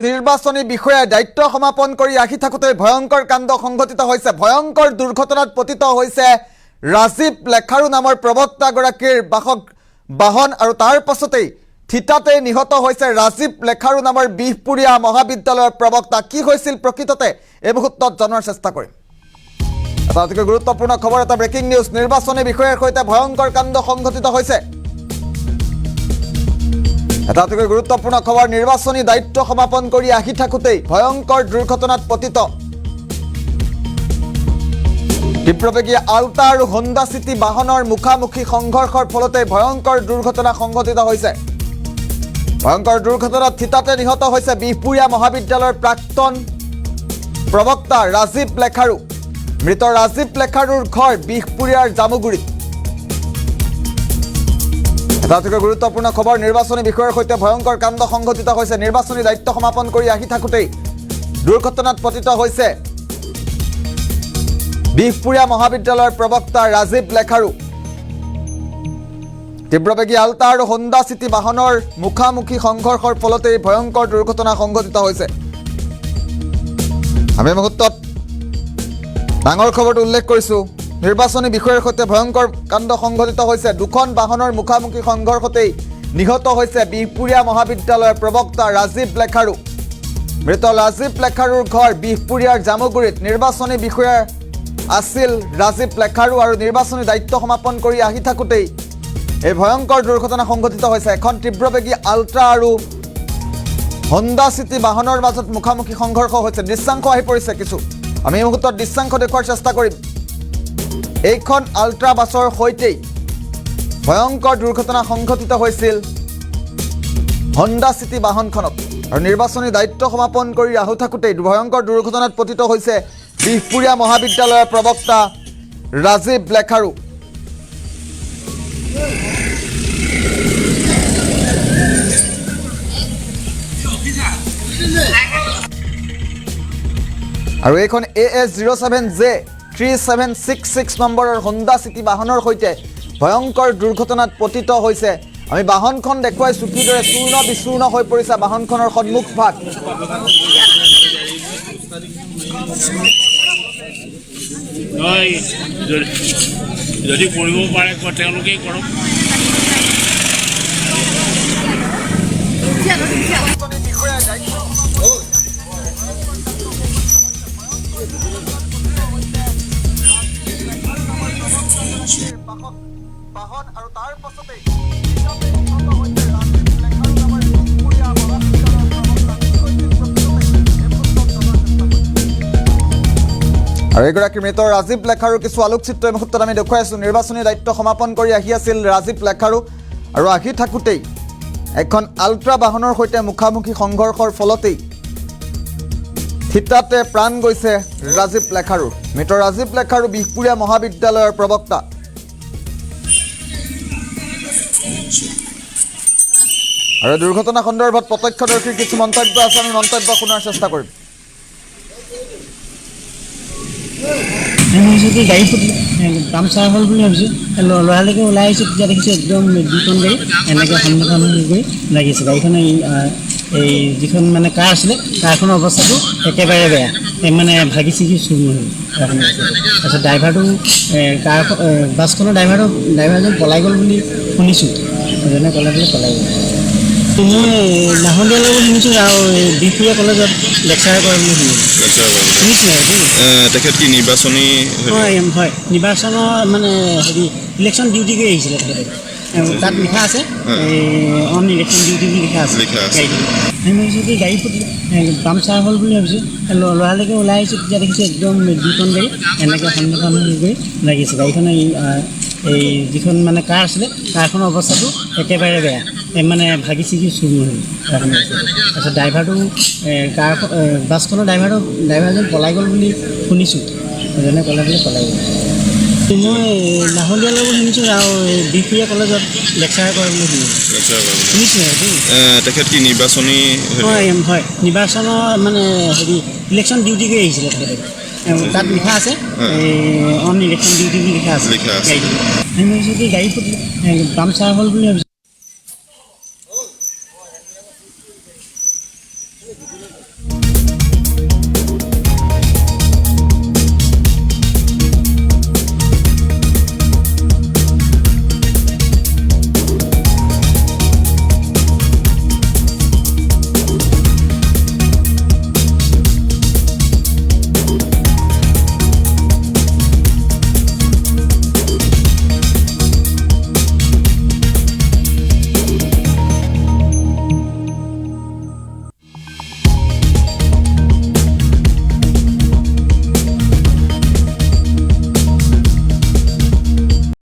নিৰ্বাচনী বিষয়াই দায়িত্ব সমাপন কৰি আহি থাকোঁতে ভয়ংকৰ কাণ্ড সংঘটিত হৈছে। ভয়ংকৰ দুৰ্ঘটনাত পতিত হৈছে ৰাজীৱ লেখাৰু নামৰ প্ৰবক্তাগৰাকীৰ বাহন আৰু তাৰ পাছতেই থিতাতে নিহত হৈছে ৰাজীৱ লেখাৰু নামৰ বিহপুৰীয়া মহাবিদ্যালয়ৰ প্ৰবক্তা। কি হৈছিল প্ৰকৃততে এই মুহূৰ্তত জনাৰ চেষ্টা কৰিম। এটা অতি গুৰুত্বপূৰ্ণ খবৰ, এটা ব্ৰেকিং নিউজ। নিৰ্বাচনী বিষয়াৰ সৈতে ভয়ংকৰ কাণ্ড সংঘটিত হৈছে। এটা অতি গুৰুত্বপূৰ্ণ খবৰ, নিৰ্বাচনী দায়িত্ব সমাপন কৰি আহি থাকোঁতেই ভয়ংকৰ দুৰ্ঘটনাত পতিত তীব্ৰবেগী আল্টা আৰু হোণ্ডা চিটি বাহনৰ মুখামুখি সংঘৰ্ষৰ ফলতে ভয়ংকৰ দুৰ্ঘটনা সংঘটিত হৈছে। ভয়ংকৰ দুৰ্ঘটনাত থিতাতে নিহত হৈছে বিহপুৰীয়া মহাবিদ্যালয়ৰ প্ৰাক্তন প্ৰবক্তা ৰাজীৱ লেখাৰু। মৃত ৰাজীৱ লেখাৰুৰ ঘৰ বিহপুৰীয়াৰ জামুগুৰিত। এটা অতি গুৰুত্বপূৰ্ণ খবৰ, নিৰ্বাচনী বিষয়াৰ সৈতে ভয়ংকৰ কাণ্ড সংঘটিত হৈছে। নিৰ্বাচনী দায়িত্ব সমাপন কৰি আহি থাকোঁতেই দুৰ্ঘটনাত পতিত হৈছে বিহপুৰীয়া মহাবিদ্যালয়ৰ প্ৰবক্তা ৰাজীৱ লেখাৰু। তীব্ৰবেগী আল্টা আৰু হোণ্ডা চিটি বাহনৰ মুখামুখি সংঘৰ্ষৰ ফলতে ভয়ংকৰ দুৰ্ঘটনা সংঘটিত হৈছে। আমি মুহূৰ্তত ডাঙৰ খবৰটো উল্লেখ কৰিছোঁ। নিৰ্বাচনী বিষয়াৰ সৈতে ভয়ংকৰ কাণ্ড সংঘটিত হৈছে। দুখন বাহনৰ মুখামুখি সংঘৰ্ষতেই নিহত হৈছে বিহপুৰীয়া মহাবিদ্যালয়ৰ প্ৰবক্তা ৰাজীৱ লেখাৰু। মৃত ৰাজীৱ লেখাৰুৰ ঘৰ বিহপুৰীয়াৰ জামুগুৰিত। নিৰ্বাচনী বিষয়া আছিল ৰাজীৱ লেখাৰু আৰু নিৰ্বাচনী দায়িত্ব সমাপন কৰি আহি থাকোঁতেই এই ভয়ংকৰ দুৰ্ঘটনা সংঘটিত হৈছে। এখন তীব্ৰবেগী আল্ট্ৰা আৰু হোণ্ডা চিটি বাহনৰ মাজত মুখামুখি সংঘৰ্ষ হৈছে। দৃশ্যাংশ আহি পৰিছে কিছু, আমি এই মুহূৰ্তত দৃশ্যাংশ দেখুওৱাৰ চেষ্টা কৰিম। এইখন আল্ট্ৰা বাছৰ সৈতেই ভয়ংকৰ দুৰ্ঘটনা সংঘটিত হৈছিল হোণ্ডা চিটি বাহনখনত। আৰু নিৰ্বাচনী দায়িত্ব সমাপন কৰি আহি থাকোঁতেই ভয়ংকৰ দুৰ্ঘটনাত পতিত হৈছে বিহপুৰীয়া মহাবিদ্যালয়ৰ প্ৰবক্তা ৰাজীৱ লেখাৰু। আৰু এইখন AS07J3766 নম্বৰৰ হোণ্ডা চিটি বাহনৰ সৈতে ভয়ংকৰ দুৰ্ঘটনাত পতিত হৈছে। আমি বাহনখন দেখুৱাইছোঁ কিদৰে চূৰ্ণ বিচূৰ্ণ হৈ পৰিছে বাহনখনৰ সন্মুখ ভাগ। যদি কৰিব পাৰে তেওঁলোকেই কৰক। বাহন আৰু তাৰ পাছতেই আৰু এগৰাকী মৃত ৰাজীৱ লেখাৰুৰ কিছু আলোকচিত্ৰ এই মুহূৰ্তত আমি দেখুৱাই আছোঁ। নিৰ্বাচনী দায়িত্ব সমাপন কৰি আহি আছিল ৰাজীৱ লেখাৰু আৰু আহি থাকোঁতেই এখন আল্ট্ৰা বাহনৰ সৈতে মুখামুখি সংঘৰ্ষৰ ফলতেই থিতাতে প্ৰাণ গৈছে ৰাজীৱ লেখাৰুৰ। মৃত ৰাজীৱ লেখাৰু বিহপুৰীয়া মহাবিদ্যালয়ৰ প্ৰবক্তা। আৰু দুৰ্ঘটনা সন্দৰ্ভত প্ৰত্যক্ষদৰ্শীৰ কিছু মন্তব্য আছে, আমি মন্তব্য শুনাৰ চেষ্টা কৰিম। গাড়ী পামচাৰ হ'ল বুলি ভাবিছোঁ। লৰালৰিকে ওলাই আহিছোঁ, তেতিয়া দেখিছোঁ একদম দুখন গাড়ী এনেকৈ সন্মুখা সন্মুখি কৰি লাগিছে। গাড়ীখনে এই যিখন মানে কাৰ আছিলে কাৰখনৰ অৱস্থাটো একেবাৰে বেয়া, মানে ভাগি ছিগি চুৰ হ'ল কাৰখনৰ অৱস্থাটো। তাৰপিছত ড্ৰাইভাৰটো বাছখনৰ ড্ৰাইভাৰজন পলাই গ'ল বুলি শুনিছোঁ। এজনে ক'লে বুলি পলাই গ'ল। মই নাহৰীয়ালৈ বুলি শুনিছোঁ আৰু বিহপুৰীয়া কলেজত লেকচাৰ কৰে বুলি শুনিছোঁ। তেখেত কি নিৰ্বাচনী? হয় হয়, নিৰ্বাচনৰ মানে ইলেকশ্যন ডিউটি কৰি আহিছিলে তেখেতে। তাত লিখা আছে অন ইলেকশ্যন ডিউটি বুলি লিখা আছে গাড়ীটো। আমি ভাবিছোঁ কি গাড়ী পামচাৰ হ'ল বুলি ভাবিছোঁ। লৰালৰিকে ওলাই আহিছোঁ, তেতিয়া দেখিছোঁ একদম দুখন গাড়ী এনেকৈ সন্মুখা সন্মুখি কৰি লাগিছে। গাড়ীখনে এই যিখন মানে কাৰ আছিলে কাৰখনৰ অৱস্থাটো একেবাৰে বেয়া, মানে ভাগি ছিগি চুৰ হ'ল কাৰখনৰ অৱস্থাটো। তাৰপিছত ড্ৰাইভাৰটো বাছখনৰ ড্ৰাইভাৰজন পলাই গ'ল বুলি শুনিছোঁ। এজনে ক'লে বুলি পলাই গ'ল। মই নাহৰীয়ালৈ বুলি শুনিছোঁ আৰু বিহপুৰীয়া কলেজত লেকচাৰ কৰে বুলি শুনিছোঁ। তেখেত কি নিৰ্বাচনী? হয় হয়, নিৰ্বাচনৰ মানে ইলেকশ্যন ডিউটি কৰি আহিছিলে তেখেতে। তাত লিখা আছে অন ইলেকশ্যন ডিউটি বুলি লিখা আছে গাড়ীটো। আমি ভাবিছোঁ কি গাড়ী পামচাৰ হ'ল বুলি ভাবিছোঁ। আছে